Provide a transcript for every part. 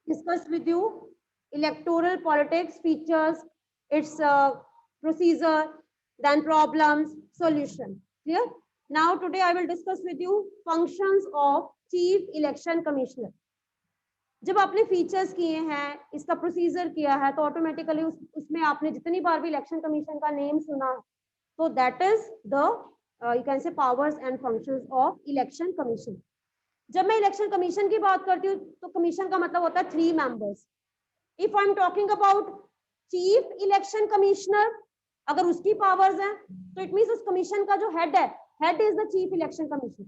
discussed with you electoral politics, features, its procedure, then problems, solution. Clear? Now today I will discuss with you functions of Chief Election Commissioner. जब आपने features किए हैं, इसका procedure किया है, तो automatically उसमें आपने जितनी बार भी इलेक्शन कमीशन का नेम सुना, तो that is the you can say powers and functions of election commission. जब मैं इलेक्शन कमीशन की बात करती हूँ तो कमीशन का मतलब होता है 3 members. If I am talking about chief election commissioner, अगर उसकी पावर्स हैं तो इट मींस उस कमीशन का जो हेड है, head is the chief election commissioner.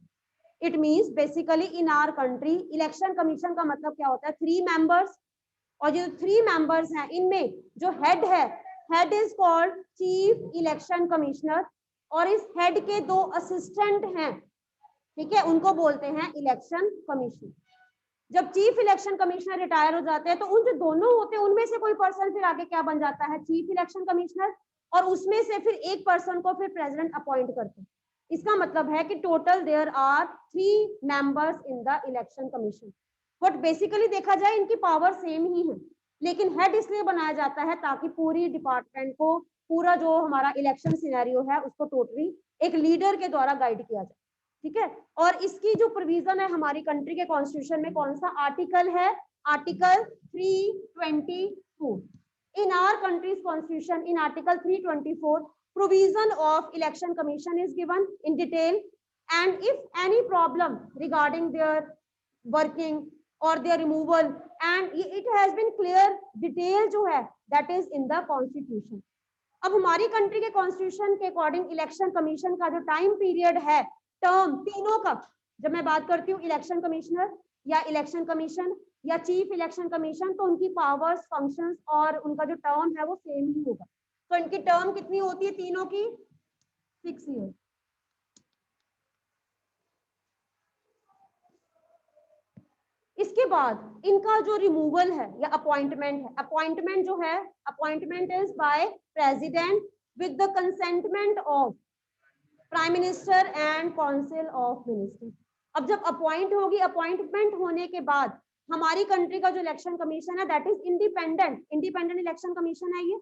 It means basically in our country election commission का मतलब क्या होता है, 3 मेंबर्स. और जो 3 मेंबर्स हैं इनमें जो हेड है, head is called chief election commissioner. और इस हेड के 2 असिस्टेंट हैं, ठीक है, उनको बोलते हैं इलेक्शन कमीशन. जब चीफ इलेक्शन कमिश्नर रिटायर हो जाते हैं तो उन जो दोनों होते हैं उनमें से कोई पर्सन फिर आगे क्या बन जाता है, चीफ इलेक्शन कमिश्नर. और उसमें से फिर एक पर्सन को फिर प्रेसिडेंट अपॉइंट करते हैं. इसका मतलब है कि total there are 3 members in the election commission. But basically देखा जाए इनकी पावर सेम ही है, लेकिन हेड इसलिए बनाया जाता है ताकि पूरी डिपार्टमेंट को, पूरा जो हमारा इलेक्शन सिनेरियो है उसको टोटली एक लीडर के द्वारा गाइड किया जाए. ठीक है. और इसकी जो प्रोविजन है हमारी कंट्री के कॉन्स्टिट्यूशन में, कौन सा आर्टिकल है, article 324. In our country's constitution in article 324 provision of election commission is given in detail, and if any problem regarding their working or their removal, and it has been clear detail जो है that is in the constitution. अब हमारी country के constitution के according election commission का जो time period है, term तीनों का, जब मैं बात करती हूँ इलेक्शन कमिश्नर या इलेक्शन कमीशन या चीफ इलेक्शन कमीशन, तो उनकी पावर्स, फंक्शंस और उनका जो टर्म है वो सेम ही होगा. तो इनकी टर्म कितनी होती है तीनों की, 6 ईयर. इसके बाद इनका जो रिमूवल है या अपॉइंटमेंट है, अपॉइंटमेंट जो है, appointment is by president with the consentment of prime minister and council of minister. अब जब अपॉइंट होगी, अपॉइंटमेंट होने के बाद हमारी कंट्री का जो इलेक्शन कमीशन है that is independent, independent election commission है ये.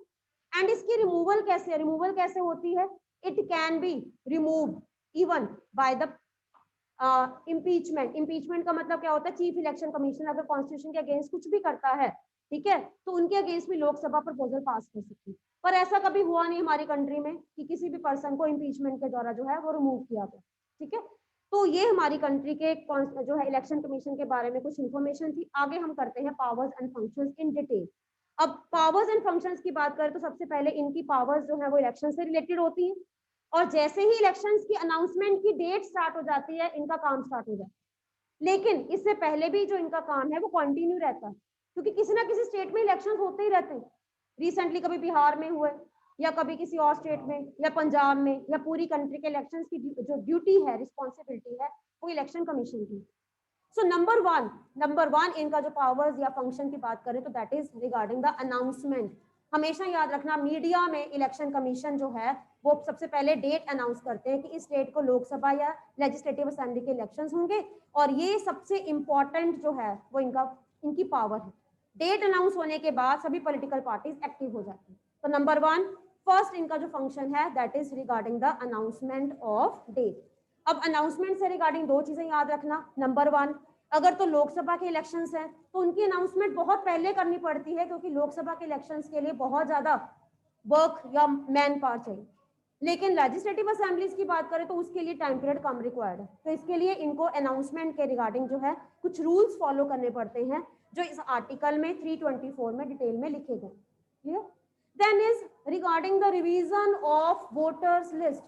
एंड इसकी रिमूवल कैसे, रिमूवल कैसे होती है, it can be remove even by the impeachment. Impeachment का मतलब क्या होता है, चीफ इलेक्शन कमीशन अगर कॉन्स्टिट्यूशन के अगेंस्ट कुछ भी करता है, ठीक है, तो उनके अगेंस्ट भी लोकसभा प्रपोजल पास कर सकती है. पर ऐसा कभी हुआ नहीं हमारी कंट्री में कि किसी भी पर्सन को इम्पीचमेंट के द्वारा जो है वो रिमूव किया गया. ठीक है. तो ये हमारी कंट्री के जो है इलेक्शन कमीशन के बारे में कुछ इंफॉर्मेशन थी. आगे हम करते हैं powers and functions in detail. अब पावर्स एंड फंक्शंस की बात करें तो सबसे पहले इनकी पावर्स जो है वो इलेक्शन से रिलेटेड होती हैं. और जैसे ही इलेक्शंस की अनाउंसमेंट की डेट स्टार्ट हो जाती है, इनका काम स्टार्ट हो जाता है. लेकिन इससे पहले भी जो इनका काम है वो कंटिन्यू रहता है, क्योंकि किसी ना किसी स्टेट में इलेक्शंस होते ही रहते हैं. रिसेंटली कभी बिहार में हुए, या कभी किसी और स्टेट में, या पंजाब में, या पूरी कंट्री के इलेक्शंस की जो ड्यूटी है, रिस्पॉन्सिबिलिटी है, वो इलेक्शन कमीशन की. सो नंबर वन इनका जो पावर्स या फंक्शन की बात करें तो that is regarding the announcement. हमेशा याद रखना, मीडिया में इलेक्शन कमीशन जो है वो सबसे पहले डेट अनाउंस करते हैं कि इस डेट को लोकसभा या लेजिस्लेटिव असेंबली के इलेक्शंस होंगे, और ये सबसे इंपॉर्टेंट जो है वो इनकी पावर है. डेट अनाउंस होने के बाद सभी पॉलिटिकल पार्टीज एक्टिव हो जाती है. तो नंबर 1 फर्स्ट इनका जो फंक्शन है that is regarding the announcement of date. अब अनाउंसमेंट से रिगार्डिंग 2 चीजें याद रखना. नंबर 1, अगर तो लोकसभा के इलेक्शंस हैं तो उनकी अनाउंसमेंट बहुत पहले करनी पड़ती है, क्योंकि लोकसभा के इलेक्शंस के लिए बहुत ज्यादा वर्क या मैन पावर चाहिए. लेकिन लेजिस्लेटिव असेंबलीज की बात करें तो उसके लिए टाइम पीरियड कम रिक्वायर्ड है. तो इसके लिए इनको अनाउंसमेंट के रिगार्डिंग जो है कुछ रूल्स फॉलो करने पड़ते हैं, जो इस आर्टिकल में 324 में डिटेल में लिखे गए. Clear. Then is regarding the revision of voters list.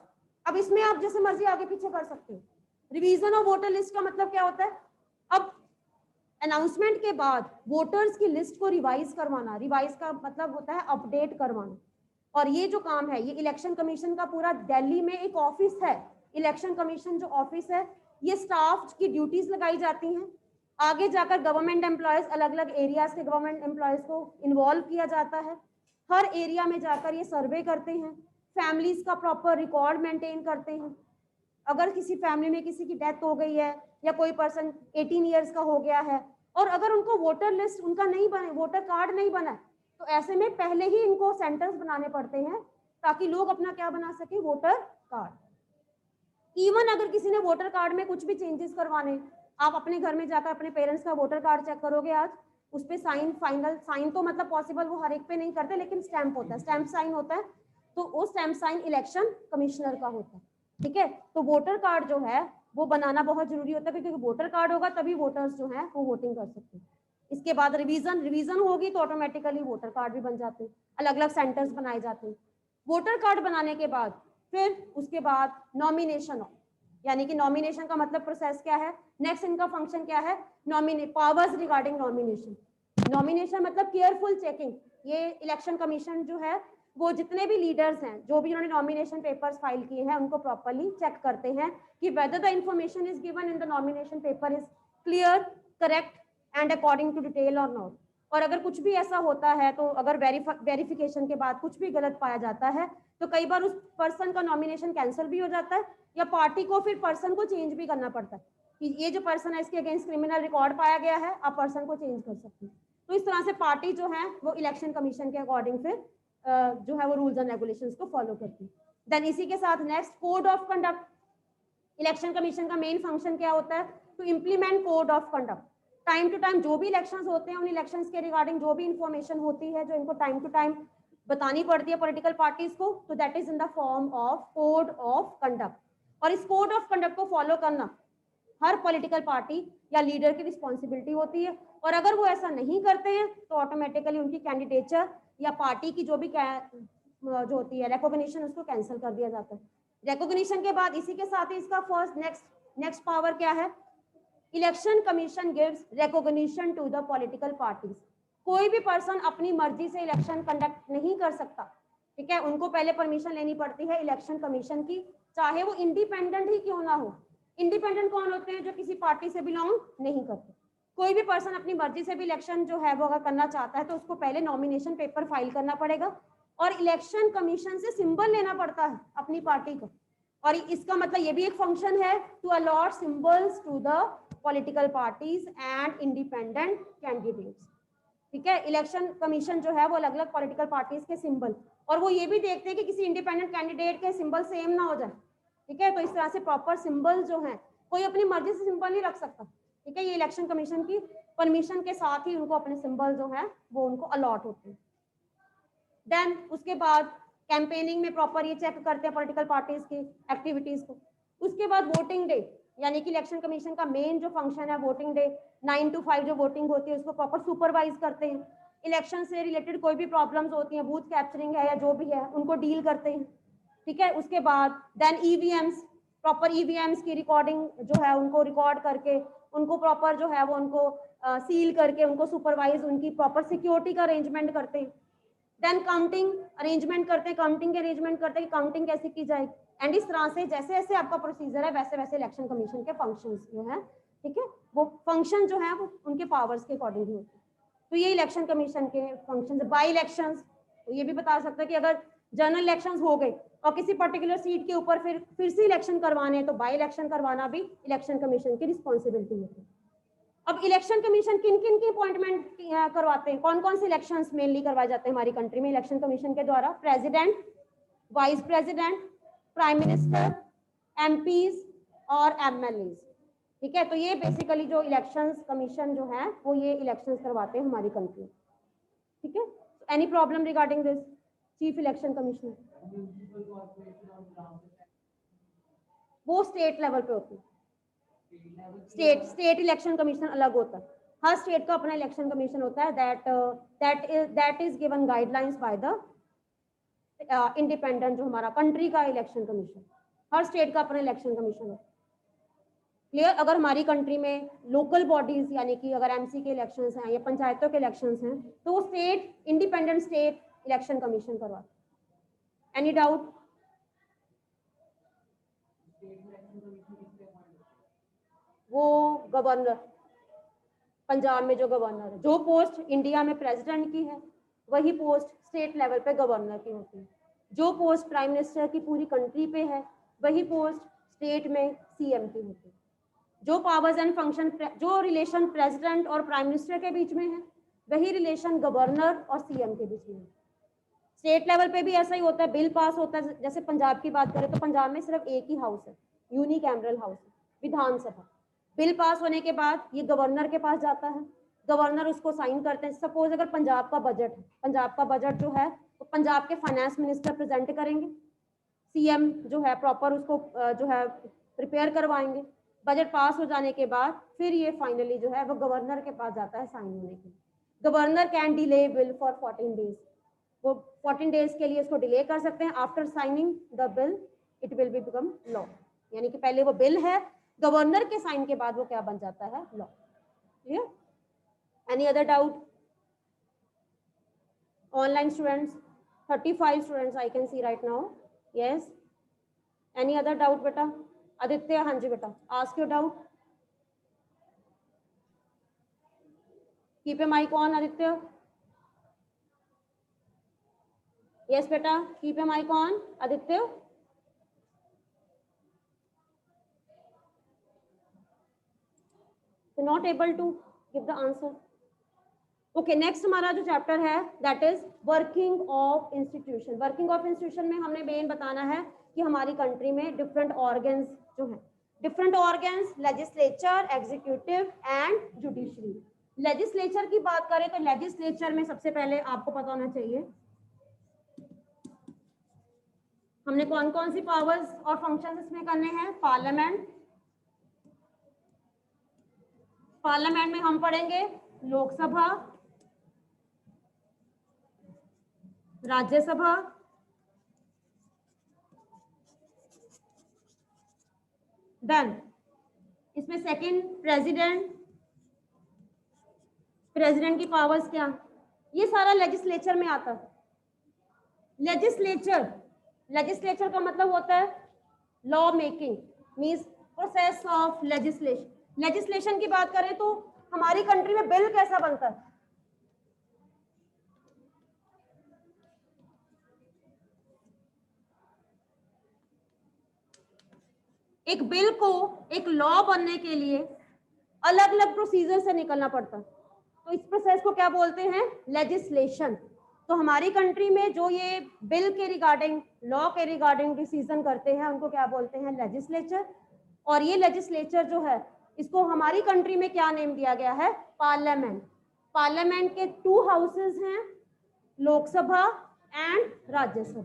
अब इसमें आप जैसे मर्जी आगे पीछे कर सकते हो. रिवीजन ऑफ वोटर लिस्ट का मतलब क्या होता है, अब अनाउंसमेंट के बाद वोटर्स की लिस्ट को रिवाइज करवाना. रिवाइज का मतलब होता है अपडेट करवाना. और ये जो काम है ये इलेक्शन कमीशन का पूरा दिल्ली में एक ऑफिस है. इलेक्शन कमीशन जो ऑफिस है, ये स्टाफ की ड्यूटीज लगाई जाती हैं. आगे जाकर गवर्नमेंट एम्प्लॉयज, अलग अलग एरियाज के गवर्नमेंट एम्प्लॉयज को इन्वॉल्व किया जाता है. हर एरिया में जाकर ये सर्वे करते हैं, फैमिलीज का प्रॉपर रिकॉर्ड मेंटेन करते हैं. अगर किसी फैमिली में किसी की डेथ हो गई है या कोई पर्सन 18 ईयर्स का हो गया है और अगर उनको वोटर लिस्ट उनका नहीं बने, वोटर कार्ड नहीं बना, तो ऐसे में पहले ही इनको सेंटर्स बनाने पड़ते हैं ताकि लोग अपना क्या बना सके, वोटर कार्ड। इवन अगर किसी ने वोटर कार्ड में कुछ भी चेंजेस करवाने, आप अपने घर में जाकर अपने पेरेंट्स का वोटर कार्ड चेक करोगे आज, उस पर साइन, फाइनल साइन तो मतलब पॉसिबल वो हर एक पे नहीं करते, लेकिन स्टैंप होता है, स्टैंप साइन होता है, तो वो स्टैंप साइन इलेक्शन कमिश्नर का होता है। ठीक है, तो वोटर कार्ड जो है वो बनाना बहुत जरूरी होता है, क्योंकि वोटर कार्ड होगा तभी वोटर्स जो है वो वोटिंग कर सकते हैं। इसके बाद रिवीजन होगी तो ऑटोमेटिकली वोटर कार्ड भी बन जाते हैं, अलग अलग सेंटर्स बनाए जाते हैं। वोटर कार्ड बनाने के बाद फिर उसके बाद नॉमिनेशन, यानी कि नॉमिनेशन का मतलब प्रोसेस क्या है, नेक्स्ट इनका फंक्शन क्या है, nominate powers regarding nomination. Nomination मतलब केयरफुल चेकिंग, ये इलेक्शन कमीशन जो है वो जितने भी लीडर्स हैं, जो भी उन्होंने नॉमिनेशन पेपर्स फाइल किए हैं, उनको प्रॉपर्ली चेक करते हैं कि whether the information is given in the nomination paper is clear, correct and according to detail और नॉट। और अगर कुछ भी ऐसा होता है, तो अगर वेरिफिकेशन के बाद कुछ भी गलत पाया जाता है, तो कई बार उस पर्सन का नॉमिनेशन कैंसिल भी हो जाता है, या पार्टी को फिर पर्सन को चेंज भी करना पड़ता है कि ये जो पर्सन है इसके अगेंस्ट क्रिमिनल रिकॉर्ड पाया गया है, आप पर्सन को चेंज कर सकते हैं। तो इस तरह से पार्टी जो है वो इलेक्शन कमीशन के अकॉर्डिंग फिर जो है वो रूल्स एंड रेगुलेशंस को फॉलो करती है। देन इसी के साथ next code of conduct. Election commission का मेन फंक्शन क्या होता है, to implement code of conduct. Time to time जो भी इलेक्शंस होते हैं, उन इलेक्शंस के रिगार्डिंग जो भी इंफॉर्मेशन होती है, जो इनको टाइम टू टाइम बतानी पड़ती है पॉलिटिकल पार्टीज को, तो that is in the form of code of conduct. और इस कोड ऑफ कंडक्ट को फॉलो करना हर पॉलिटिकल पार्टी या लीडर की रिस्पॉन्सिबिलिटी होती है, और अगर वो ऐसा नहीं करते हैं तो ऑटोमेटिकली उनकी कैंडिडेचर या पार्टी की जो भी जो होती है रिकॉग्निशन, उसको कैंसिल कर दिया जाता है। रिकॉग्निशन के बाद इसी के साथ ही इसका फर्स्ट नेक्स्ट पावर क्या है, election commission gives recognition to the political parties. कोई भी पर्सन अपनी मर्जी से इलेक्शन कंडक्ट नहीं कर सकता, ठीक है, उनको पहले परमिशन लेनी पड़ती है इलेक्शन कमीशन की, चाहे वो इंडिपेंडेंट ही क्यों ना हो। इंडिपेंडेंट कौन होते हैं, जो किसी पार्टी से बिलोंग नहीं करते। कोई भी पर्सन अपनी मर्जी से भी इलेक्शन जो है वो अगर करना चाहता है, तो उसको पहले नॉमिनेशन पेपर फाइल करना पड़ेगा और इलेक्शन कमीशन से सिंबल लेना पड़ता है अपनी पार्टी को। और इसका मतलब ये भी एक फंक्शन है, to allot symbols to the political parties and independent candidates. ठीक है, इलेक्शन कमीशन जो है वो अलग अलग पॉलिटिकल पार्टीज के सिंबल, और वो ये भी देखते हैं कि किसी इंडिपेंडेंट कैंडिडेट के सिंबल सेम ना हो जाए। ठीक है, तो इस तरह से प्रॉपर सिंबल जो है, कोई अपनी मर्जी से सिंबल नहीं रख सकता। ठीक है, ये इलेक्शन कमीशन की परमिशन के साथ ही उनको अपने सिंबल जो है वो उनको अलॉट होते हैं। देन उसके बाद कैंपेनिंग में प्रॉपर ये चेक करते हैं पॉलिटिकल पार्टीज की एक्टिविटीज को। उसके बाद वोटिंग डे, यानी कि इलेक्शन कमीशन का मेन जो फंक्शन है वोटिंग डे, 9 to 5 जो वोटिंग होती है उसको प्रॉपर सुपरवाइज करते हैं। इलेक्शन से रिलेटेड कोई भी प्रॉब्लम्स होती हैं, बूथ कैप्चरिंग है या जो भी है, उनको डील करते हैं। ठीक है, उसके बाद देन ईवीएम्स, प्रॉपर ईवीएम्स की रिकॉर्डिंग जो है उनको रिकॉर्ड करके उनको प्रॉपर जो है वो उनको सील करके उनको सुपरवाइज, उनकी प्रॉपर सिक्योरिटी का अरेंजमेंट करते हैं। देन काउंटिंग अरेंजमेंट करते हैं, काउंटिंग के अरेंजमेंट करते हैं कि काउंटिंग कैसे की जाए। एंड इस तरह से जैसे जैसे आपका प्रोसीजर है वैसे वैसे इलेक्शन कमीशन के फंक्शंस जो है, ठीक है, वो फंक्शन जो है वो उनके पावर्स के अकॉर्डिंग होते हैं। तो ये इलेक्शन कमीशन के फंक्शन। बाई इलेक्शंस, तो ये भी बता सकते हैं कि अगर जनरल इलेक्शंस हो गए और किसी पर्टिकुलर सीट के ऊपर फिर से इलेक्शन करवाने हैं, तो बाई इलेक्शन करवाना भी इलेक्शन कमीशन की रिस्पॉन्सिबिलिटी होती है। अब इलेक्शन कमीशन किन किन की अपॉइंटमेंट करवाते हैं, कौन कौन से इलेक्शंस मेनली करवाए जाते हैं हमारी कंट्री में इलेक्शन कमीशन के द्वारा, president, vice president, prime minister, MPs और एमएलएज। ठीक है, तो ये बेसिकली जो इलेक्शंस कमीशन जो है वो ये इलेक्शंस करवाते हैं हमारी कंट्री। ठीक है, any problem regarding this chief election commissioner? वो स्टेट लेवल पे होती है, स्टेट इलेक्शन कमीशन अलग होता है। हर स्टेट का अपना इलेक्शन कमीशन होता है, that is given guidelines by the independent, जो हमारा कंट्री का इलेक्शन कमीशन। हर स्टेट का अपना इलेक्शन कमीशन है। क्लियर? अगर हमारी कंट्री में लोकल बॉडीज यानी कि अगर एमसी के इलेक्शंस हैं या पंचायतों के इलेक्शंस हैं, तो वो state independent state election commission करवाता है। Any doubt? वो गवर्नर, पंजाब में जो गवर्नर है, जो पोस्ट इंडिया में प्रेसिडेंट की है वही पोस्ट स्टेट लेवल पे गवर्नर की होती है। जो पोस्ट प्राइम मिनिस्टर की पूरी कंट्री पे है वही पोस्ट स्टेट में सीएम की होती है। जो पावर्स एंड फंक्शन, जो रिलेशन प्रेसिडेंट और प्राइम मिनिस्टर के बीच में है, वही रिलेशन गवर्नर और सीएम के बीच में है। स्टेट लेवल पे भी ऐसा ही होता है, बिल पास होता है। जैसे पंजाब की बात करें तो पंजाब में सिर्फ एक ही हाउस है, यूनिकैमरल हाउस, विधानसभा। बिल पास होने के बाद ये गवर्नर के पास जाता है, गवर्नर उसको साइन करते हैं। सपोज अगर पंजाब का बजट है, पंजाब का बजट जो है तो पंजाब के फाइनेंस मिनिस्टर प्रेजेंट करेंगे, सीएम जो है प्रॉपर उसको जो है प्रिपेयर करवाएंगे। बजट पास हो जाने के बाद फिर ये फाइनली जो है वो गवर्नर के पास जाता है साइन होने के लिए। Governor can delay bill for 14 days, वो 14 डेज के लिए इसको डिले कर सकते हैं। After signing the bill it will be become law, यानी कि पहले वो बिल है, गवर्नर के साइन के बाद वो क्या बन जाता है, law. Clear? Any other doubt? Online students 35 students I can see right now. Yes, any other doubt बेटा? आदित्य, हाँ जी बेटा, ask your doubt, keep a mic on Aditya. Yes बेटा, keep a mic on Aditya. Not able to give the answer. Okay, next हमारा जो chapter है that is working of institution. Working of institution में हमने मेन बताना है कि हमारी कंट्री में डिफरेंट ऑर्गन्स जो हैं, different organs, legislature, executive and judiciary. Legislature की बात करें तो लेजिस्लेचर में सबसे पहले आपको पता होना चाहिए हमने कौन कौन सी पावर्स और फंक्शंस इसमें करने हैं। पार्लियामेंट, पार्लियामेंट में हम पढ़ेंगे लोकसभा, राज्यसभा, देन इसमें सेकंड प्रेसिडेंट, प्रेसिडेंट की पावर्स क्या, ये सारा लेजिस्लेचर में आता है। लेजिस्लेचर, लेजिस्लेचर का मतलब होता है law making, means process of legislation. Legislation की बात करें तो हमारी कंट्री में बिल कैसा बनता है, एक बिल को एक लॉ बनने के लिए अलग अलग प्रोसीजर से निकलना पड़ता है, तो इस प्रोसेस को क्या बोलते हैं, लेजिस्लेशन। तो हमारी कंट्री में जो ये बिल के रिगार्डिंग, लॉ के रिगार्डिंग डिसीजन करते हैं उनको क्या बोलते हैं, लेजिस्लेचर। और ये लेजिस्लेचर जो है इसको हमारी कंट्री में क्या नेम दिया गया है, पार्लियामेंट। पार्लियामेंट के 2 हाउसेस हैं, लोकसभा एंड राज्यसभा।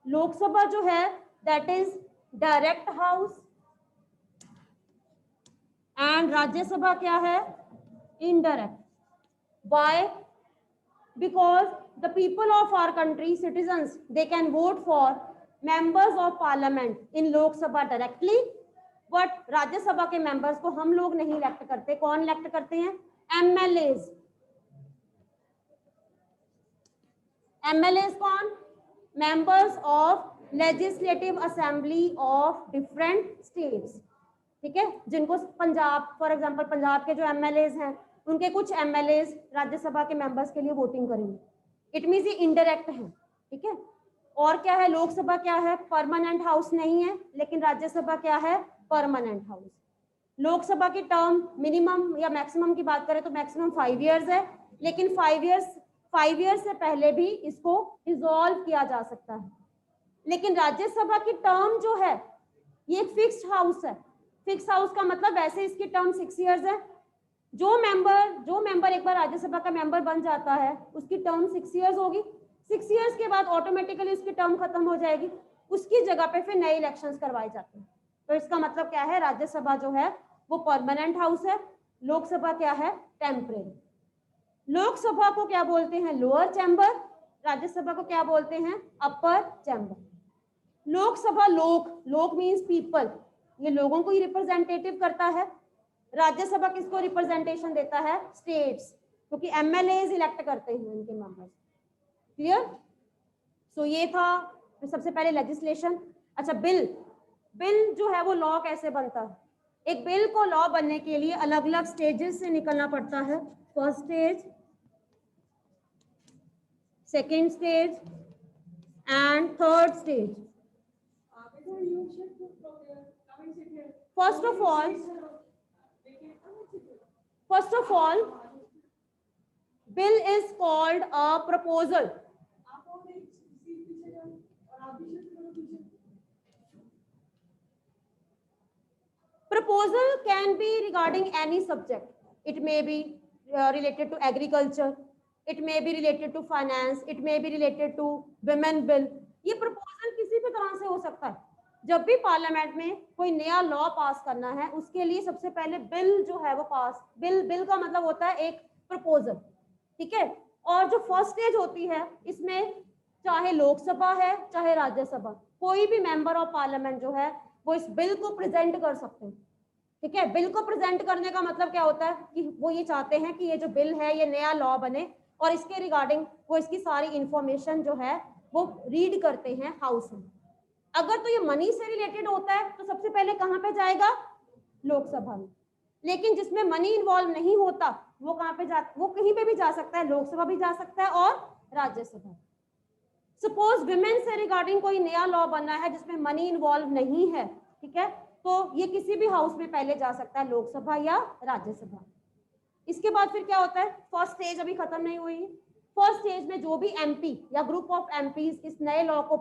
लोकसभा जो है that is direct house and Rajya Sabha क्या है, indirect. Why? Because the people of our country, citizens, they can vote for members of parliament in Lok Sabha directly, but राज्य सभा के members को हम लोग नहीं इलेक्ट करते। कौन इलेक्ट करते हैं, MLAs। MLAs कौन, members of legislative assembly of different states, ठीक है, जिनको पंजाब, फॉर एग्जांपल पंजाब के जो MLAs हैं उनके कुछ MLAs राज्यसभा के मेंबर्स के लिए वोटिंग करेंगे। इट मींस ये इनडायरेक्ट है, ठीक है। और क्या है, लोकसभा क्या है, परमानेंट हाउस नहीं है, लेकिन राज्यसभा क्या है, परमानेंट हाउस। लोकसभा की टर्म मिनिमम या मैक्सिमम की बात करें तो मैक्सिमम 5 इयर्स है, लेकिन 5 इयर्स से पहले भी इसको डिसॉल्व किया जा सकता है। लेकिन राज्यसभा की टर्म जो है ये एक फिक्स्ड हाउस है। फिक्स हाउस का मतलब वैसे इसकी टर्म 6 इयर्स है। जो मेंबर एक बार राज्यसभा का मेंबर बन जाता है उसकी टर्म 6 इयर्स होगी। 6 इयर्स के बाद ऑटोमेटिकली उसकी टर्म खत्म हो जाएगी, उसकी जगह पे फिर नए इलेक्शंस करवाए जाते हैं। तो इसका मतलब क्या है, राज्यसभा जो है वो परमानेंट हाउस है, लोकसभा क्या है, टेम्परेरी। लोकसभा को क्या बोलते हैं, लोअर चैम्बर, राज्यसभा को क्या बोलते हैं, अपर चैम्बर। लोकसभा, लोक मीन्स पीपल, ये लोगों को ही रिप्रेजेंटेटिव करता है। राज्यसभा किसको रिप्रेजेंटेशन देता है, स्टेट्स, क्योंकि MLAs इलेक्ट करते हैं इनके मेंबर्स। क्लियर? सो ये था सबसे पहले लेजिस्लेशन। अच्छा, बिल जो है वो लॉ कैसे बनता है। एक बिल को लॉ बनने के लिए अलग अलग स्टेजेस से निकलना पड़ता है। First stage, second stage and third stage. First of all first of all, bill is called a proposal. Proposal can be regarding any subject. It may be related to agriculture, it may be related to finance, it may be related to women bill. ये proposal किसी भी तरह से हो सकता है. जब भी पार्लियामेंट में कोई नया लॉ पास करना है, उसके लिए सबसे पहले बिल जो है वो पास, बिल का मतलब होता है एक प्रपोजल, ठीक है. और जो फर्स्ट स्टेज होती है, इसमें चाहे लोकसभा है चाहे राज्यसभा, कोई भी मेंबर ऑफ पार्लियामेंट जो है वो इस बिल को प्रेजेंट कर सकते हैं, ठीक है. बिल को प्रेजेंट करने का मतलब क्या होता है कि वो ये चाहते हैं कि ये जो बिल है ये नया लॉ बने, और इसके रिगार्डिंग वो इसकी सारी इंफॉर्मेशन जो है वो रीड करते हैं हाउस में. अगर तो ये मनी से रिलेटेड होता है तो सबसे पहले कहाँ पे जाएगा, लोकसभा में. लेकिन जिसमें मनी इन्वॉल्व नहीं होता वो कहाँ पे जा, वो कहीं पे भी जा सकता है, लोकसभा भी जा सकता है और राज्यसभा. सपोज विमेन से रिगार्डिंग कोई नया लॉ बनना है जिसमें मनी इन्वॉल्व नहीं है, ठीक है, तो ये किसी भी हाउस में पहले जा सकता है, लोकसभा या राज्यसभा. इसके बाद फिर क्या होता है, फर्स्ट स्टेज अभी खत्म नहीं हुई. फर्स्ट स्टेज में जो भी एमपी या ग्रुप ऑफ एमपीज इस नए लॉ को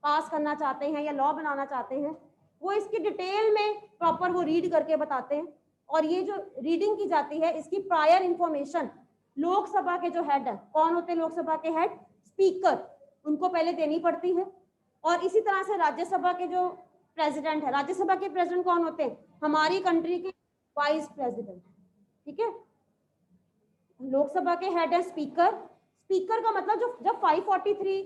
पास करना चाहते हैं या लॉ बनाना चाहते हैं, वो इसकी डिटेल में प्रॉपर वो रीड करके बताते हैं. और ये जो रीडिंग की जाती है, इसकी प्रायर इंफॉर्मेशन लोकसभा के जो हेड है, कौन होते हैं लोकसभा के हेड, स्पीकर, उनको पहले देनी पड़ती है. और इसी तरह से राज्यसभा के जो प्रेसिडेंट है, राज्यसभा के प्रेसिडेंट कौन होते हैं, हमारी कंट्री के वाइस प्रेसिडेंट, ठीक है. लोकसभा के हेड है स्पीकर. स्पीकर का मतलब जो जब 543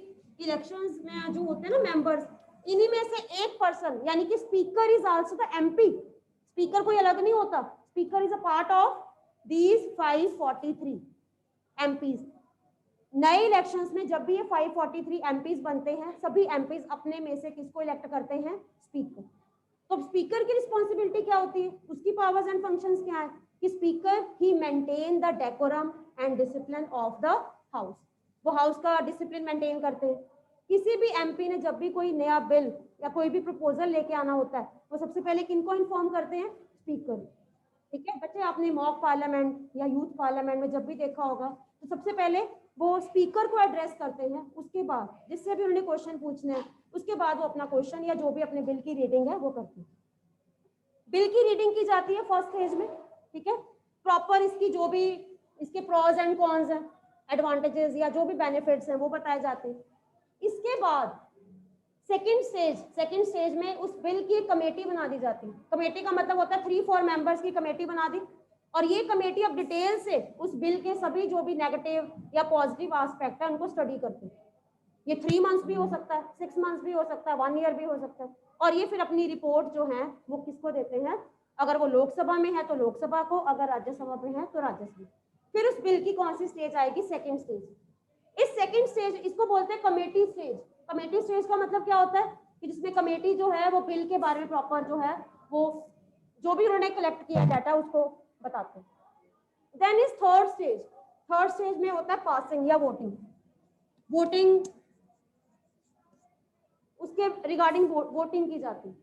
इलेक्शंस में जो होते हैं ना मेंबर्स, इन्हीं में से एक पर्सन, यानी कि speaker is also the MP. Speaker कोई अलग नहीं होता, speaker is a part of these 543 MPs. नए इलेक्शंस में जब भी ये 543 एमपीज बनते हैं, सभी एमपीज अपने में से किसको इलेक्ट करते हैं, स्पीकर. तो स्पीकर की रिस्पॉन्सिबिलिटी क्या होती है, उसकी पावर्स एंड फंक्शंस क्या है कि speaker he maintain the decorum and discipline of the house. वो हाउस का डिसिप्लिन मेंटेन करते हैं. किसी भी एमपी ने जब भी कोई नया बिल या कोई भी प्रपोजल लेके आना होता है, वो सबसे पहले किनको इन्फॉर्म करते हैं, स्पीकर, ठीक है. बच्चे आपने मॉक पार्लियामेंट या यूथ पार्लियामेंट में जब भी देखा होगा, तो सबसे पहले वो स्पीकर को एड्रेस करते हैं. उसके बाद जिससे भी उन्हें क्वेश्चन पूछने हैं, उसके बाद वो अपना क्वेश्चन या जो भी अपने बिल की रीडिंग है वो करते हैं. बिल की रीडिंग की जाती है फर्स्ट स्टेज में, ठीक है. प्रॉपर इसकी जो भी इसके प्रोज एंड कॉन्स हैं, एडवांटेजेस या जो भी बेनिफिट्स हैं वो बताए जाते हैं. इसके बाद सेकंड स्टेज में उस बिल की एक कमेटी बना दी जाती है. कमेटी का मतलब होता है 3-4 मेंबर्स की कमेटी बना दी, और ये कमेटी अब डिटेल से उस बिल के सभी जो भी नेगेटिव या पॉजिटिव एस्पेक्ट है उनको स्टडी करती है. ये 3 मंथ्स भी हो सकता है, 6 मंथ्स भी हो सकता है, 1 ईयर भी हो सकता है. और ये फिर अपनी रिपोर्ट जो है वो किसको देते हैं, अगर वो लोकसभा में है तो लोकसभा को, अगर राज्यसभा में है तो राज्यसभा. फिर उस बिल की कौन सी स्टेज आएगी, सेकेंड स्टेज. इस सेकेंड स्टेज इसको बोलते हैं कमेटी स्टेज. कमेटी स्टेज का मतलब क्या होता है कि जिसमें कमेटी जो है वो बिल के बारे में प्रॉपर जो है वो जो भी उन्होंने कलेक्ट किया डाटा उसको बताते हैं. Then is third stage. Third stage में होता है पासिंग या वोटिंग. वोटिंग उसके रिगार्डिंग वोटिंग की जाती है.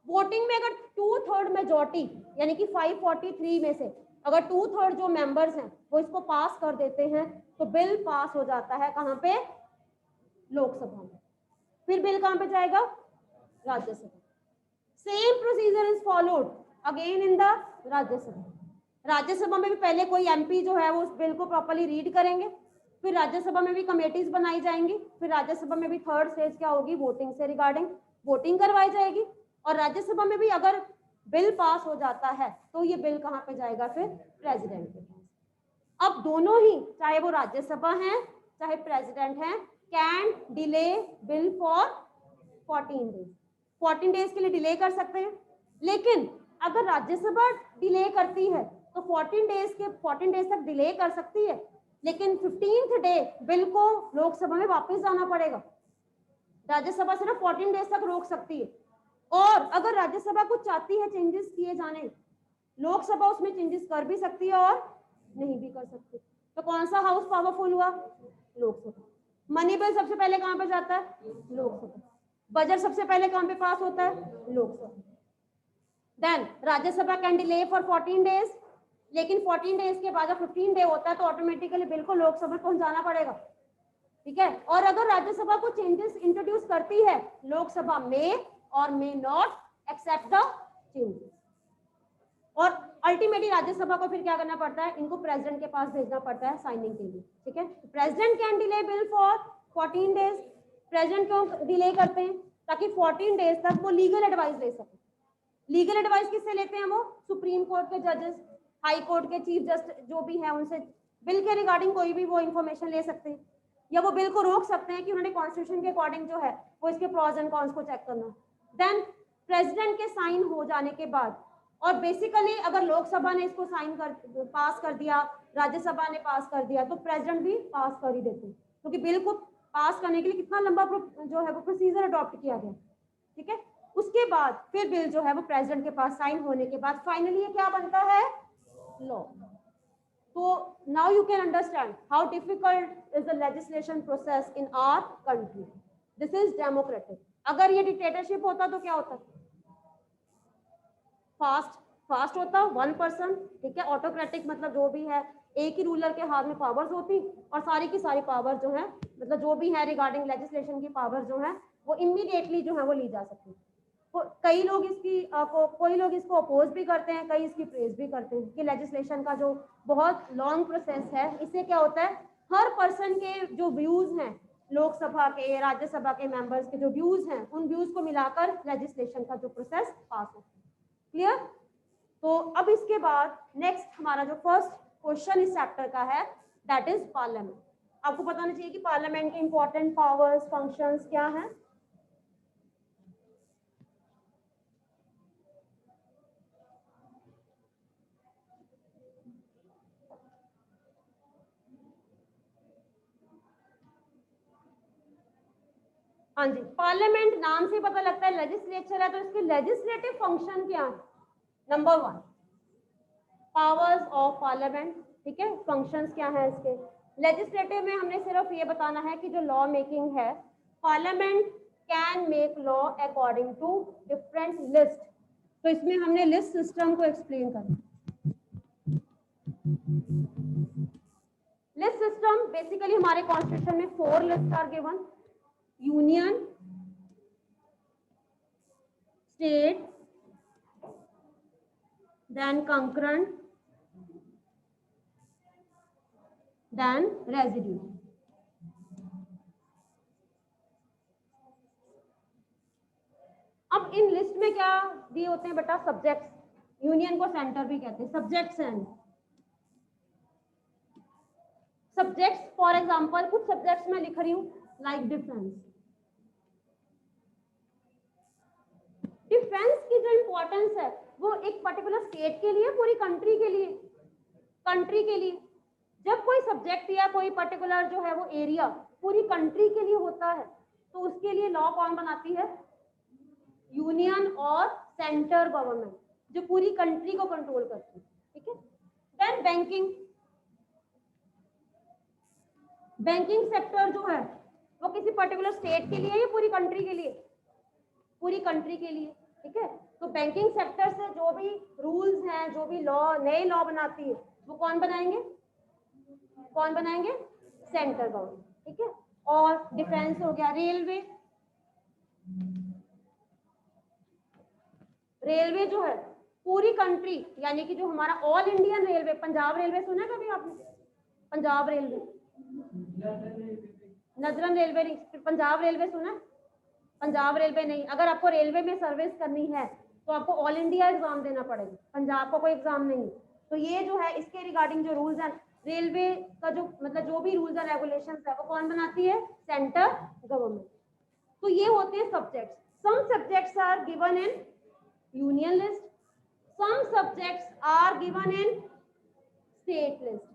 वोटिंग में अगर 2/3 मेजॉरिटी यानी कि 543 में से अगर 2/3 जो मेंबर्स हैं वो इसको पास कर देते हैं तो बिल पास हो जाता है. कहाँ पे, लोकसभा में. फिर बिल कहाँ पे जाएगा, Rajya Sabha. Same procedure is followed again in the Rajya Sabha. Rajya Sabha में भी पहले कोई एमपी जो है वो उस बिल को प्रॉपर्ली रीड करेंगे, फिर राज्यसभा में भी कमेटीज बनाई जाएंगी, फिर राज्यसभा में भी थर्ड स्टेज क्या होगी, वोटिंग से रिगार्डिंग वोटिंग करवाई जाएगी. और राज्यसभा में भी अगर बिल पास हो जाता है तो ये बिल कहाँ पे जाएगा, फिर प्रेसिडेंट के पास. अब दोनों ही, चाहे वो राज्यसभा है चाहे प्रेसिडेंट है, can delay bill for 14 days. 14 days के लिए डिले कर सकते हैं. लेकिन अगर राज्यसभा डिले करती है तो 14 डेज तक डिले कर सकती है, लेकिन 15th डे बिल को लोकसभा में वापस जाना पड़ेगा. राज्यसभा सिर्फ 14 डेज तक रोक सकती है. और अगर राज्यसभा कुछ चाहती है चेंजेस किए जाने, लोकसभा उसमें चेंजेस कर भी सकती है और नहीं भी कर सकती. तो कौन सा हाउस पावरफुल हुआ, लोकसभा. मनी बिल सबसे पहले कहां पे जाता है, लोकसभा. बजट सबसे पहले कहां पे पास होता है, Lok Sabha. Then Rajya Sabha can delay for 14 days, लेकिन 14 डेज के बाद जब 15 डे होता है तो ऑटोमेटिकली बिल को लोकसभा पहुंचाना पड़ेगा, ठीक है। और अगर राज्यसभा को चेंजेस इंट्रोड्यूस करती है, लोकसभा में और may not accept the changes, और अल्टीमेटली राज्यसभा को फिर क्या करना पड़ता है, इनको प्रेसिडेंट के पास भेजना पड़ता है साइनिंग के लिए, ठीक है। President can delay bill for 14 days. President क्यों डिले करते हैं, ताकि 14 डेज तक वो लीगल एडवाइस ले सके। लीगल एडवाइस किससे लेते हैं, वो सुप्रीम कोर्ट के जजेस, हाई कोर्ट के चीफ जस्टिस जो भी है, उनसे बिल के रिगार्डिंग कोई भी वो इंफॉर्मेशन ले सकते हैं, या वो बिल को रोक सकते हैं कि उन्होंने कॉन्स्टिट्यूशन के अकॉर्डिंग जो है वो इसके प्रॉज एंड कॉन्स को चेक करना। देन प्रेसिडेंट के साइन हो जाने के बाद, और बेसिकली अगर लोकसभा ने इसको साइन कर पास कर दिया, राज्यसभा ने पास कर दिया, तो प्रेसिडेंट भी पास कर ही देते हैं, क्योंकि बिल को पास करने के लिए कितना लंबा जो है वो प्रोसीजर अडॉप्ट किया गया, ठीक है। उसके बाद फिर बिल जो है वो प्रेसिडेंट के पास साइन होने के बाद फाइनली ये क्या बनता है, लॉ। तो now you can understand how difficult is the legislation process in our country. This is democratic. अगर ये डिक्टेटरशिप होता तो क्या होता, फास्ट होता, वन पर्सन, ठीक है। ऑटोक्रेटिक मतलब जो भी है एक ही रूलर के हाथ में पावर्स होती, और सारी की सारी पावर जो है, मतलब जो भी है रिगार्डिंग लेजिस्लेशन की पावर जो है वो इमीडिएटली जो है वो ली जा सकती है। कई लोग इसकी कोई लोग इसको अपोज भी करते हैं, कई इसकी प्रेज भी करते हैं कि लेजिस्लेशन का जो बहुत लॉन्ग प्रोसेस है, इससे क्या होता है, हर पर्सन के जो व्यूज हैं, लोकसभा के राज्यसभा के मेंबर्स के जो व्यूज हैं, उन व्यूज को मिलाकर लेजिस्लेशन का जो प्रोसेस पास होता है। क्लियर। तो अब इसके बाद नेक्स्ट हमारा जो फर्स्ट क्वेश्चन इस चैप्टर का है, दैट इज पार्लियामेंट। आपको पता होना चाहिए कि पार्लियामेंट के इंपॉर्टेंट पावर्स, फंक्शंस क्या हैं। हाँ जी, पार्लियामेंट नाम से पता लगता है लेजिस्लेचर है, तो इसके लेजिस्लेटिव फंक्शन क्या है। नंबर 1 पावर्स ऑफ पार्लियामेंट, ठीक है। फंक्शंस क्या है इसके। लेजिस्लेटिव में हमने सिर्फ ये बताना है कि जो लॉ मेकिंग है, parliament can make law according to different list. तो इसमें हमने लिस्ट सिस्टम को एक्सप्लेन करना। लिस्ट सिस्टम बेसिकली हमारे कॉन्स्टिट्यूशन में 4 list are given, union, state, then concurrent, then residue। अब इन लिस्ट में क्या दिए होते हैं बेटा, सब्जेक्ट्स। यूनियन को सेंटर भी कहते हैं, सब्जेक्ट्स हैं। सब्जेक्ट्स फॉर एग्जांपल कुछ सब्जेक्ट्स मैं लिख रही हूं, लाइक डिफेंस। डिफेंस की जो इंपॉर्टेंस है वो एक पर्टिकुलर स्टेट के लिए, पूरी कंट्री के लिए। कंट्री के लिए जब कोई सब्जेक्ट या कोई पर्टिकुलर जो है वो एरिया पूरी कंट्री के लिए होता है, तो उसके लिए लॉ कौन बनाती है, यूनियन और सेंटर गवर्नमेंट, जो पूरी कंट्री को कंट्रोल करती है, ठीक है। Then banking. बैंकिंग सेक्टर जो है वो किसी पर्टिकुलर स्टेट के लिए या पूरी कंट्री के लिए, पूरी कंट्री के लिए, ठीक है। तो बैंकिंग सेक्टर से जो भी रूल्स हैं, जो भी लॉ, नए लॉ बनाती है, वो कौन बनाएंगे, कौन बनाएंगे, सेंट्रल गवर्नमेंट, ठीक है। और डिफेंस हो गया, रेलवे। रेलवे जो है पूरी कंट्री, यानी कि जो हमारा all Indian railway, Punjab railway सुना कभी आपने, पंजाब रेलवे, नजरन रेलवे नहीं, पंजाब रेलवे सुना, पंजाब रेलवे नहीं। अगर आपको रेलवे में सर्विस करनी है तो आपको ऑल इंडिया एग्जाम देना पड़ेगा, पंजाब का कोई एग्जाम नहीं। तो ये जो है इसके रिगार्डिंग जो रूल्स हैं, रेलवे का जो मतलब जो भी रूल्स एंड रेगुलेशंस है वो कौन बनाती है, सेंटर गवर्नमेंट। तो ये होते हैं subjects. Some subjects are given in union list, some subjects are given in state list,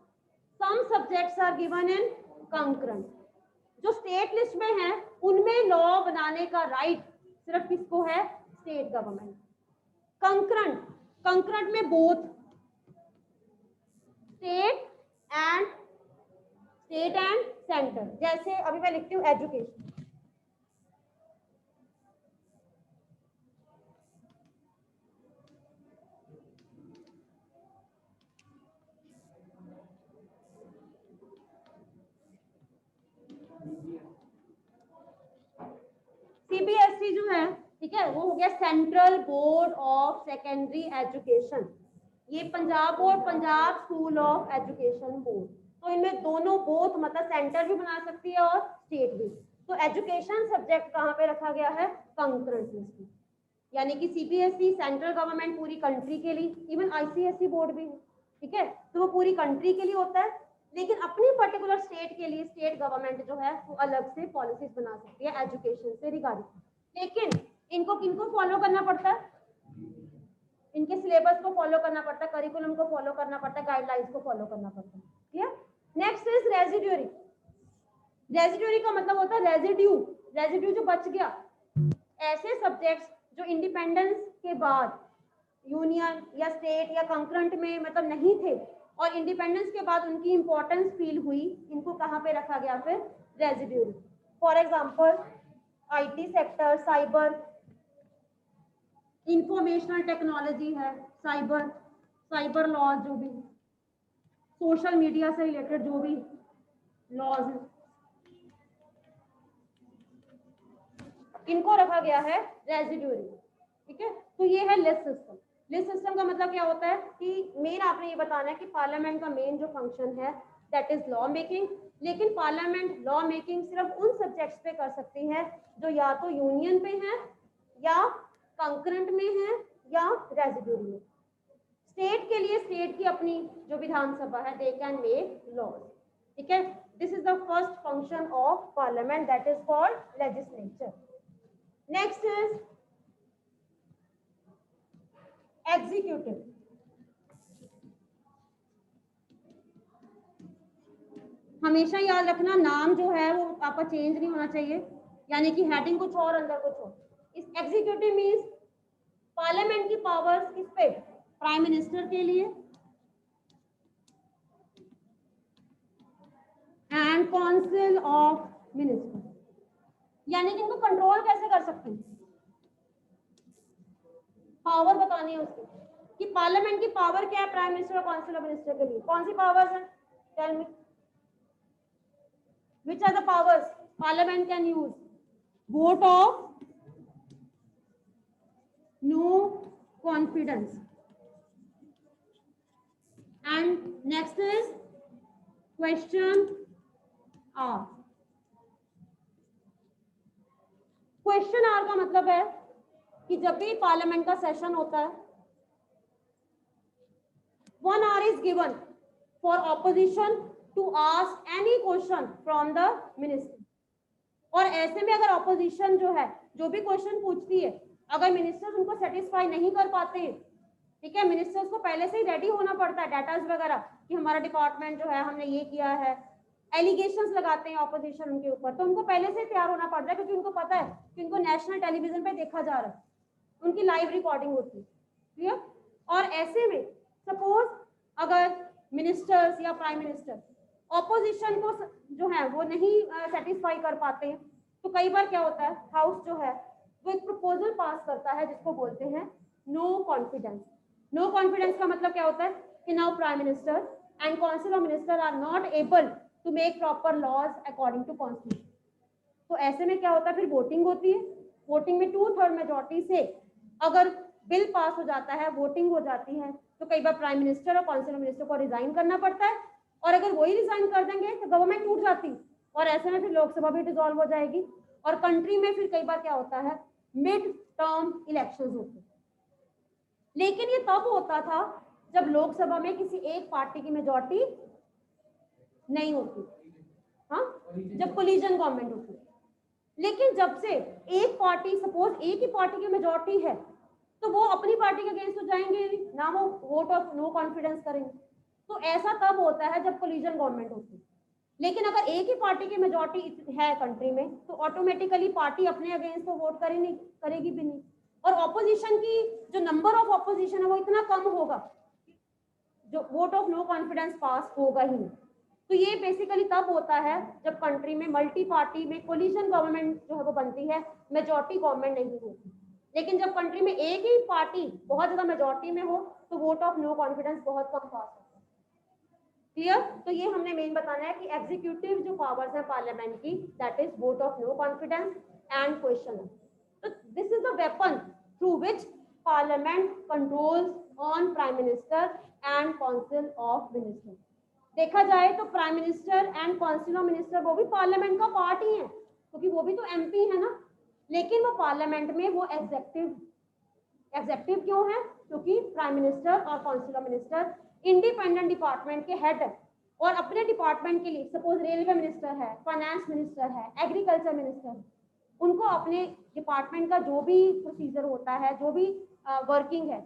some subjects are given in concurrent। जो स्टेट लिस्ट में है उनमें लॉ बनाने का राइट सिर्फ किसको है, स्टेट गवर्नमेंट। कंकरेंट, कंकरेंट में बोथ स्टेट एंड सेंटर। जैसे अभी मैं लिखती हूँ एजुकेशन, CBSE जो है, ठीक है, वो हो गया central board of secondary education. ये Punjab board, Punjab school of education board, तो इनमें दोनों बोथ मतलब सेंटर भी बना सकती है और स्टेट भी। तो एजुकेशन सब्जेक्ट कहाँ पे रखा गया है, कंकरेंट लिस्ट में, यानी कि CBSE सेंट्रल गवर्नमेंट पूरी कंट्री के लिए, इवन ICSE बोर्ड भी है, ठीक है, तो वो पूरी कंट्री के लिए होता है, लेकिन अपनी पर्टिकुलर स्टेट के लिए स्टेट गवर्नमेंट जो है वो अलग से पॉलिसीज बना सकती है एजुकेशन से रिगार्डिंग। लेकिन इनको किनको फॉलो करना पड़ता है, इनके सिलेबस को फॉलो करना पड़ता है, करिकुलम को फॉलो करना पड़ता है, गाइडलाइंस को फॉलो करना पड़ता है। Clear? Next is residuary. Residuary का मतलब होता है रेजिड्यू, रेजिड्यू जो बच गया, ऐसे सब्जेक्ट्स जो इंडिपेंडेंस के बाद यूनियन या स्टेट या कंकरेंट में मतलब नहीं थे और इंडिपेंडेंस के बाद उनकी इंपॉर्टेंस फील हुई, इनको कहाँ पे रखा गया फिर, residuary. For example IT sector, cyber, informational technology है, साइबर लॉज, जो भी सोशल मीडिया से रिलेटेड जो भी लॉज है, इनको रखा गया है रेजिड्यूरी। ठीक है, तो ये है लिस्ट सिस्टम। लिस्ट सिस्टम का मतलब क्या होता है कि मेन आपने ये बताना है कि पार्लियामेंट का मेन जो फंक्शन है दैट इज लॉ मेकिंग, लेकिन पार्लियामेंट लॉ मेकिंग सिर्फ उन सब्जेक्ट्स पे कर सकती है जो या तो यूनियन पे है या कंकरेंट में है या रेजिड्यूरी में। स्टेट के लिए स्टेट की अपनी जो विधानसभा है दे कैन मेक लॉज। ठीक है, this is the first function of parliament that is called legislature. Next is executive. हमेशा याद रखना नाम जो है वो आपका चेंज नहीं होना चाहिए, यानी कि हेडिंग कुछ और अंदर कुछ और। इस एग्जीक्यूटिव मींस पार्लियामेंट की पावर्स किस पे, प्राइम मिनिस्टर के लिए एंड काउंसिल ऑफ मिनिस्टर, यानी कि इनको कंट्रोल कैसे कर सकते हैं, पावर बतानी है उसकी कि पार्लियामेंट की पावर क्या है प्राइम मिनिस्टर और काउंसिल ऑफ मिनिस्टर के लिए, कौन सी पावर्स है, tell me which are the powers parliament can use? Vote of no confidence, and next is question R. Question R का मतलब है कि जब भी पार्लियामेंट का सेशन होता है 1 hour is given for opposition to ask any question from the minister। और ऐसे में अगर ऑपोजिशन जो है जो भी क्वेश्चन पूछती है, अगर मिनिस्टर्स उनको सेटिस्फाई नहीं कर पाते हैं, ठीक है, मिनिस्टर्स को पहले से ही रेडी होना पड़ता है डाटाज वगैरह कि हमारा डिपार्टमेंट जो है हमने ये किया है, एलिगेशंस लगाते हैं ऑपोजिशन उनके ऊपर, तो उनको पहले से तैयार होना पड़ता है क्योंकि उनको पता है कि उनको नेशनल टेलीविजन पे देखा जा रहा है, उनकी लाइव रिकॉर्डिंग होती है। क्लियर? और ऐसे में सपोज अगर मिनिस्टर्स या प्राइम मिनिस्टर ऑपोजिशन को जो है वो नहीं सेटिस्फाई कर पाते हैं, तो कई बार क्या होता है हाउस जो है वो एक प्रपोजल पास करता है जिसको बोलते हैं नो कॉन्फिडेंस। नो कॉन्फिडेंस का मतलब क्या होता है कि now prime minister and council of minister are not able to make proper laws according to constitution. तो ऐसे में क्या होता है, फिर वोटिंग होती है, वोटिंग में 2/3 मेजोरिटी से अगर बिल पास हो जाता है, वोटिंग हो जाती है, तो कई बार प्राइम मिनिस्टर और काउंसिल ऑफ मिनिस्टर को रिजाइन करना पड़ता है, और अगर वही रिजाइन कर देंगे तो गवर्नमेंट टूट जाती, और ऐसे में फिर लोकसभा भी डिसॉल्व हो जाएगी, और कंट्री में फिर कई बार क्या होता है मिड टर्म इलेक्शंस होते हैं। लेकिन ये तब होता था जब लोकसभा में किसी एक पार्टी की मेजोरिटी नहीं होती, हाँ, जब कोलिजन गवर्नमेंट होती। लेकिन जब से एक पार्टी, सपोज एक ही पार्टी की मेजोरिटी है, तो वो अपनी पार्टी के अगेंस्ट तो जाएंगे ना, वो वोट ऑफ नो कॉन्फिडेंस करेंगे। तो ऐसा तब होता है जब कोलिजन गवर्नमेंट होती है। लेकिन अगर एक ही पार्टी की मेजोरिटी है कंट्री में, तो ऑटोमेटिकली पार्टी अपने अगेंस्ट तो वोट करेगी भी नहीं, और ऑपोजिशन की जो नंबर ऑफ ऑपोजिशन है वो इतना कम होगा, जो वोट ऑफ नो कॉन्फिडेंस पास होगा ही नहीं। तो ये बेसिकली तब होता है जब कंट्री में मल्टी पार्टी में कोलिजन गवर्नमेंट जो है वो बनती है, मेजोरिटी गवर्नमेंट नहीं होती। लेकिन जब कंट्री में एक ही पार्टी बहुत ज्यादा मेजोरिटी में हो, तो वोट ऑफ नो कॉन्फिडेंस बहुत कम पास होता है। क्लियर? तो ये हमने मेन बताना है कि एग्जीक्यूटिव जो पावर्स है पार्लियामेंट की, that is vote of no confidence and question. तो This is the weapon through which Parliament controls on Prime Minister and Council of Ministers. देखा जाए तो prime minister and council of minister वो भी parliament का part ही है, क्योंकि वो भी तो एमपी है ना, लेकिन वो पार्लियामेंट में वो एग्जेक्टिव क्यों है? क्योंकि प्राइम मिनिस्टर और council of minister independent department के हेड है और अपने डिपार्टमेंट के लिए, सपोज रेलवे मिनिस्टर है, फाइनेंस मिनिस्टर है, एग्रीकल्चर मिनिस्टर है, उनको अपने डिपार्टमेंट का जो भी प्रोसीजर होता है, जो भी वर्किंग है,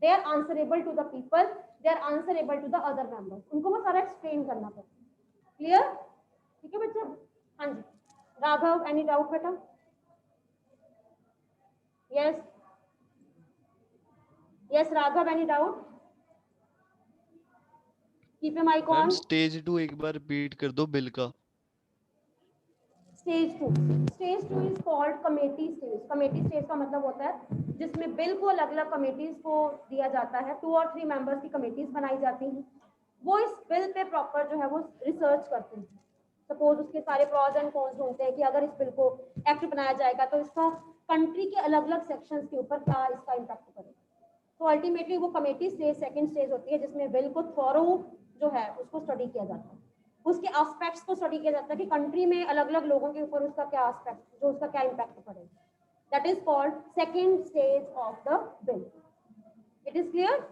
they are answerable to the people, they are answerable to the other members, उनको वो सारा एक्सप्लेन करना पड़ता है। क्लियर? ठीक है बच्चा? हाँ जी। Raghav, any doubt beta? Yes yes Raghav, any doubt? Keep your mic ma'am on. Stage 2 एक बार रिपीट कर दो बिल का। Stage 2 is called committee stage. Committee stage का मतलब होता है जिसमें बिल को अलग अलग कमेटीज को दिया जाता है, 2 और 3 मेंबर्स की कमेटीज बनाई जाती हैं, वो इस बिल पे प्रॉपर जो है वो रिसर्च करते हैं। सपोज उसके सारे प्रॉज एंड कॉन्स होते हैं कि अगर इस बिल को एक्ट बनाया जाएगा तो इसका कंट्री के अलग अलग सेक्शंस के ऊपर क्या इसका इम्पैक्ट पड़ेगा। तो अल्टीमेटली वो कमेटी स्टेज सेकंड स्टेज होती है जिसमें बिल को थॉरो जो है उसको स्टडी किया जाता है, उसके एस्पेक्ट्स को स्टडी किया जाता है कि कंट्री में अलग अलग लोगों के ऊपर उसका क्या एस्पेक्ट, जो उसका क्या इम्पैक्ट पड़ेगा। That is called second stage of the bill. It is clear?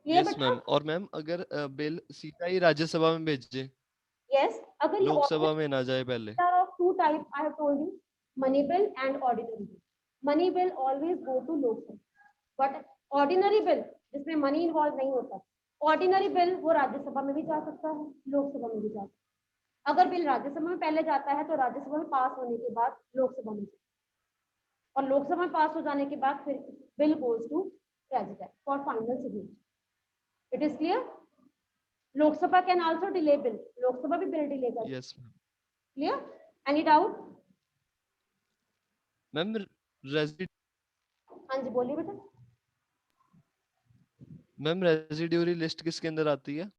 Yes ma'am. और मैम अगर बिल सीधा ही राज्यसभा में भेजे, यस, अगर ये लोकसभा में ना जाए पहले? there are 2 types I have told you, money bill and ordinary bill. Money bill always go to Lok Sabha, but ordinary bill जिसमें मनी इन्वॉल्व नहीं होता, ऑर्डिनरी बिल वो राज्यसभा में भी जा सकता है, लोकसभा में भी जा सकता है। अगर बिल राज्यसभा में पहले जाता है तो राज्यसभा में पास होने के बाद लोकसभा में, और लोकसभा में पास हो जाने के बाद फिर bill goes to president for final signature. It is clear? Lok Sabha can also delay bill, Lok Sabha भी बिल डिले कर। Yes ma'am. Clear? Any doubt? Ma'am हाँ जी बोलिए बेटा। मैम रेजिड्यूरी लिस्ट किसके अंदर आती है?